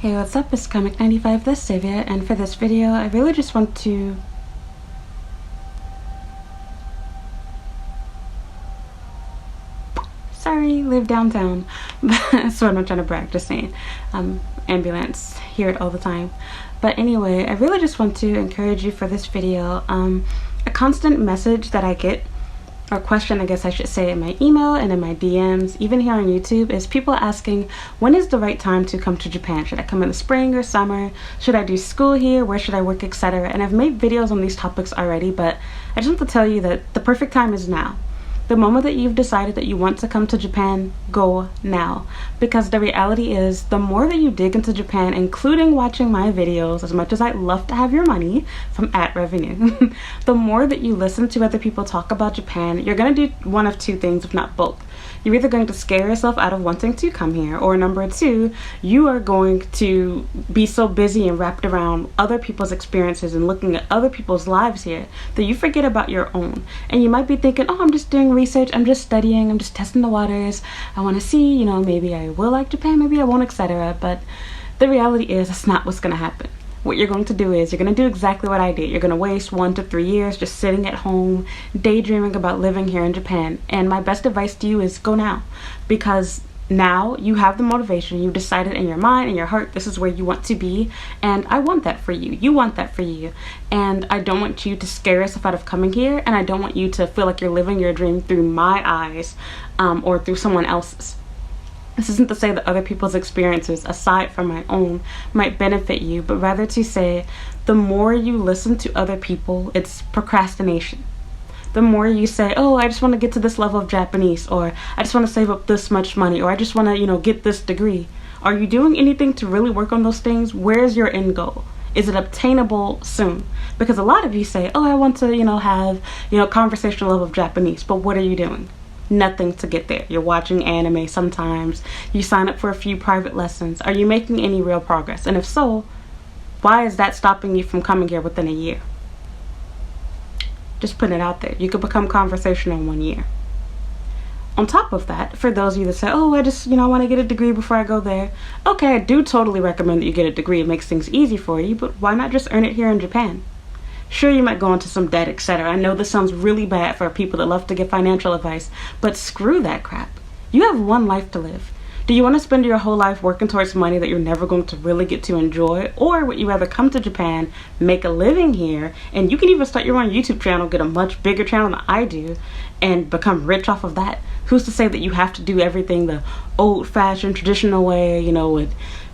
Hey, what's up? It's Comic95 the Savior, and for this video I really just want to live downtown. So I'm not trying to brag, just saying. Ambulance, hear it all the time. But anyway, I really just want to encourage you for this video. A constant message that I get, or question I guess I should say, in my email and in my DMs, even here on YouTube, is people asking, when is the right time to come to Japan? Should I come in the spring or summer? Should I do school here? Where should I work, etc.? And I've made videos on these topics already, but I just want to tell you that the perfect time is now. The moment that you've decided that you want to come to Japan, go now. Because the reality is, the more that you dig into Japan, including watching my videos, as much as I'd love to have your money from ad revenue, the more that you listen to other people talk about Japan, you're going to do one of two things, if not both. You're either going to scare yourself out of wanting to come here, or number two, you are going to be so busy and wrapped around other people's experiences and looking at other people's lives here that you forget about your own. And you might be thinking, oh, I'm just doing research, I'm just studying, I'm just testing the waters, I want to see, maybe I will like Japan, maybe I won't, etc. But the reality is, that's not what's going to happen. What you're going to do is, you're going to do exactly what I did. You're going to waste 1 to 3 years just sitting at home, daydreaming about living here in Japan. And my best advice to you is go now. Because now you have the motivation. You've decided in your mind, in your heart, this is where you want to be. And I want that for you. You want that for you. And I don't want you to scare yourself out of coming here. And I don't want you to feel like you're living your dream through my eyes or through someone else's. This isn't to say that other people's experiences, aside from my own, might benefit you, but rather to say the more you listen to other people, it's procrastination. The more you say, oh, I just want to get to this level of Japanese, or I just want to save up this much money, or I just want to, get this degree. Are you doing anything to really work on those things? Where's your end goal? Is it obtainable soon? Because a lot of you say, oh, I want to, have, conversational level of Japanese, but what are you doing? Nothing to get there. You're watching anime sometimes. You sign up for a few private lessons. Are you making any real progress? And if so, why is that stopping you from coming here within a year? Just putting it out there. You could become conversational in 1 year. On top of that, for those of you that say, oh, I just, want to get a degree before I go there. Okay, I do totally recommend that you get a degree. It makes things easy for you, but why not just earn it here in Japan? Sure, you might go into some debt, etc. I know this sounds really bad for people that love to give financial advice, but screw that crap. You have one life to live. Do you want to spend your whole life working towards money that you're never going to really get to enjoy? Or would you rather come to Japan, make a living here, and you can even start your own YouTube channel, get a much bigger channel than I do, and become rich off of that? Who's to say that you have to do everything the old-fashioned, traditional way, with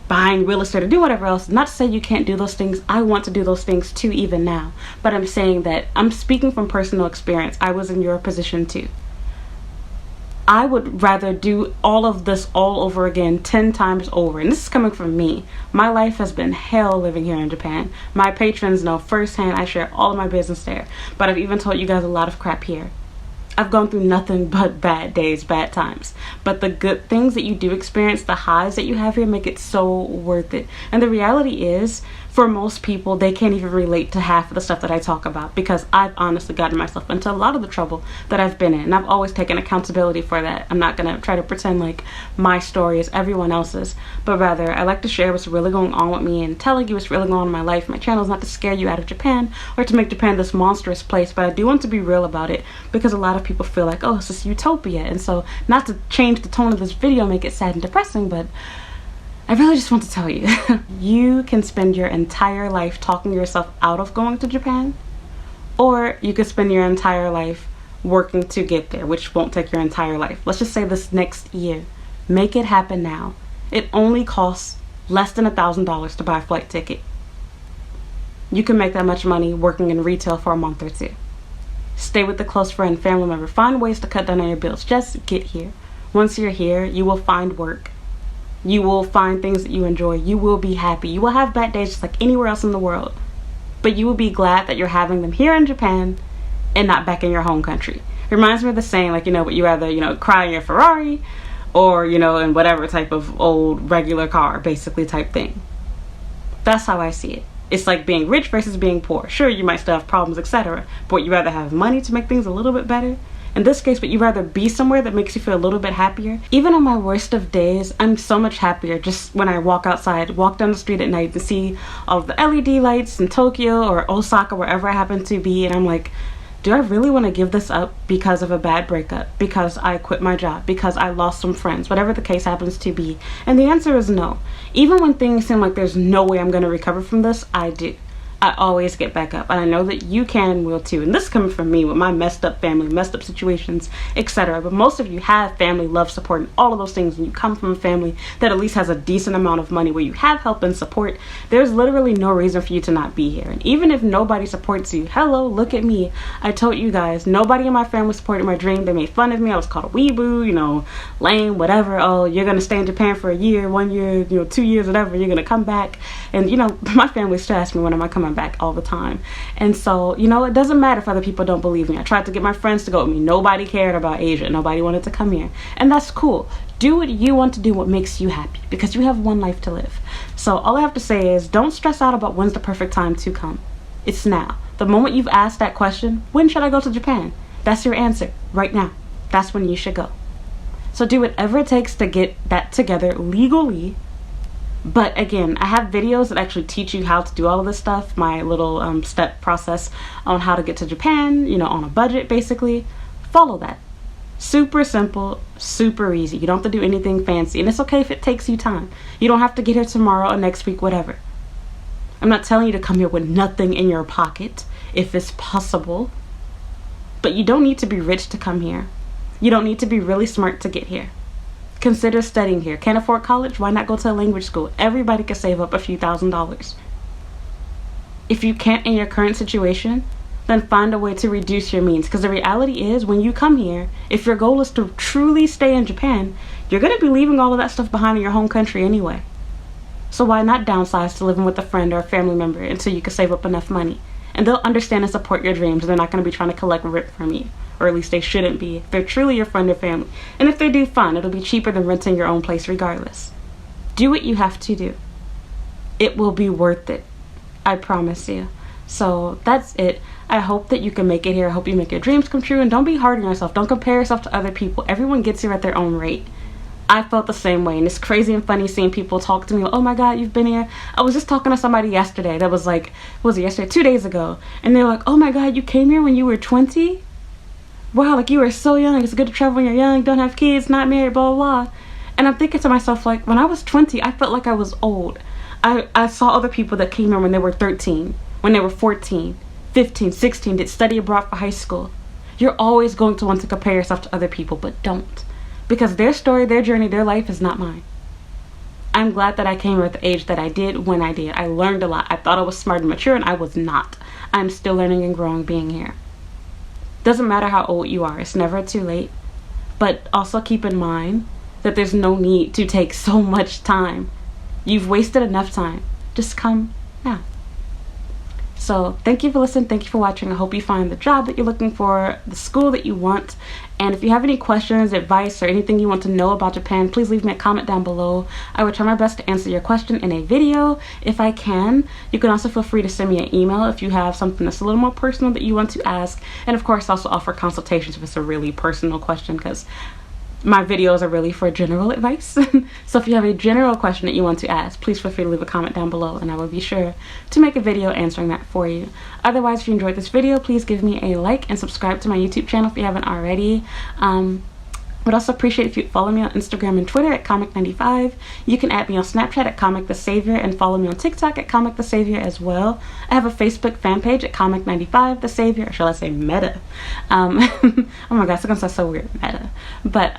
buying real estate or do whatever else? Not to say you can't do those things. I want to do those things too, even now. But I'm saying that I'm speaking from personal experience. I was in your position too. I would rather do all of this all over again 10 times over. And this is coming from me. My life has been hell living here in Japan. My patrons know firsthand. I share all of my business there. But I've even told you guys a lot of crap here. I've gone through nothing but bad days, bad times. But the good things that you do experience, the highs that you have here, make it so worth it. And the reality is, for most people, they can't even relate to half of the stuff that I talk about, because I've honestly gotten myself into a lot of the trouble that I've been in. And I've always taken accountability for that. I'm not going to try to pretend like my story is everyone else's, but rather I like to share what's really going on with me and telling you what's really going on in my life. My channel is not to scare you out of Japan or to make Japan this monstrous place, but I do want to be real about it, because a lot of people feel like, oh, it's this utopia. And so, not to change the tone of this video, make it sad and depressing, but I really just want to tell you, you can spend your entire life talking yourself out of going to Japan, or you could spend your entire life working to get there, which won't take your entire life. Let's just say this next year. Make it happen now. It only costs less than $1,000 to buy a flight ticket. You can make that much money working in retail for a month or two. Stay with a close friend, family member. Find ways to cut down on your bills. Just get here. Once you're here, you will find work. You will find things that you enjoy. You will be happy. You will have bad days just like anywhere else in the world. But you will be glad that you're having them here in Japan and not back in your home country. It reminds me of the saying, like, would you rather, cry in your Ferrari or, in whatever type of old regular car, basically type thing. That's how I see it. It's like being rich versus being poor. Sure, you might still have problems, etc. But would you rather have money to make things a little bit better in this case, but you'd rather be somewhere that makes you feel a little bit happier. Even on my worst of days, I'm so much happier just when I walk outside, walk down the street at night and see all of the LED lights in Tokyo or Osaka, wherever I happen to be, and I'm like, do I really want to give this up because of a bad breakup, because I quit my job, because I lost some friends, whatever the case happens to be? And the answer is no. Even when things seem like there's no way I'm going to recover from this, I do. I always get back up, and I know that you can and will too. And this is coming from me with my messed up family, messed up situations, etc. But most of you have family, love, support, and all of those things, and you come from a family that at least has a decent amount of money where you have help and support. There's literally no reason for you to not be here. And even if nobody supports you, hello, look at me. I told you guys, nobody in my family supported my dream. They made fun of me. I was called a weeboo, you know, lame, whatever. Oh, you're gonna stay in Japan for a year, 1 year, you know, 2 years, whatever. You're gonna come back. And you know, my family still asks me when am I coming back all the time. And so, you know, it doesn't matter if other people don't believe me. I tried to get my friends to go with me. Nobody cared about Asia. Nobody wanted to come here. And that's cool. Do what you want to do, what makes you happy, because you have one life to live. So all I have to say is don't stress out about when's the perfect time to come. It's now. The moment you've asked that question, when should I go to Japan? That's your answer right now. That's when you should go. So do whatever it takes to get that together legally. But again, I have videos that actually teach you how to do all of this stuff, my little step process on how to get to Japan, you know, on a budget basically. Follow that. Super simple, super easy. You don't have to do anything fancy, and it's okay if it takes you time. You don't have to get here tomorrow or next week, whatever. I'm not telling you to come here with nothing in your pocket if it's possible, but you don't need to be rich to come here. You don't need to be really smart to get here. Consider studying here. Can't afford college? Why not go to a language school? Everybody can save up a few $1,000s. If you can't in your current situation, then find a way to reduce your means. Because the reality is, when you come here, if your goal is to truly stay in Japan, you're going to be leaving all of that stuff behind in your home country anyway. So why not downsize to living with a friend or a family member until you can save up enough money? And they'll understand and support your dreams. They're not going to be trying to collect rent from you. Or at least they shouldn't be. If they're truly your friend or family. And if they do, fine. It'll be cheaper than renting your own place regardless. Do what you have to do. It will be worth it. I promise you. So that's it. I hope that you can make it here. I hope you make your dreams come true. And don't be hard on yourself. Don't compare yourself to other people. Everyone gets here at their own rate. I felt the same way, and it's crazy and funny seeing people talk to me like, oh my god, you've been here. I was just talking to somebody yesterday that was like, what was it yesterday? 2 days ago. And they were like, oh my god, you came here when you were 20? Wow, like you were so young. It's good to travel when you're young, don't have kids, not married, blah, blah, blah. And I'm thinking to myself, like, when I was 20, I felt like I was old. I saw other people that came here when they were 13, when they were 14, 15, 16, did study abroad for high school. You're always going to want to compare yourself to other people, but don't. Because their story, their journey, their life is not mine. I'm glad that I came here at the age that I did when I did. I learned a lot. I thought I was smart and mature, and I was not. I'm still learning and growing being here. Doesn't matter how old you are. It's never too late. But also keep in mind that there's no need to take so much time. You've wasted enough time. Just come now. So thank you for listening. Thank you for watching. I hope you find the job that you're looking for, the school that you want. And if you have any questions, advice, or anything you want to know about Japan, please leave me a comment down below. I will try my best to answer your question in a video if I can. You can also feel free to send me an email if you have something that's a little more personal that you want to ask. And of course, also offer consultations if it's a really personal question, because my videos are really for general advice. So if you have a general question that you want to ask, please feel free to leave a comment down below, and I will be sure to make a video answering that for you. Otherwise, if you enjoyed this video, please give me a like and subscribe to my YouTube channel if you haven't already. Would also appreciate if you follow me on Instagram and Twitter at Comic95. You can add me on Snapchat at Comic the Savior, and follow me on TikTok at Comic the Savior as well. I have a Facebook fan page at Comic95 the Savior, or shall I say Meta? Oh my gosh, it's gonna sound so weird, Meta. But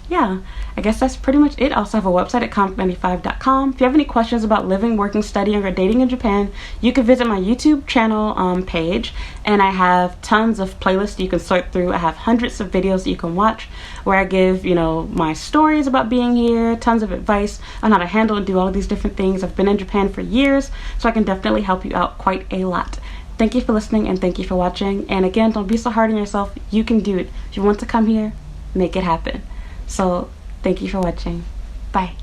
yeah, I guess that's pretty much it. I also have a website at comic95.com. If you have any questions about living, working, studying, or dating in Japan, you can visit my YouTube channel page, and I have tons of playlists you can sort through. I have hundreds of videos that you can watch where I give, you know, my stories about being here, tons of advice on how to handle and do all of these different things. I've been in Japan for years, so I can definitely help you out quite a lot. Thank you for listening, and thank you for watching. And again, don't be so hard on yourself. You can do it. If you want to come here, make it happen. So thank you for watching. Bye.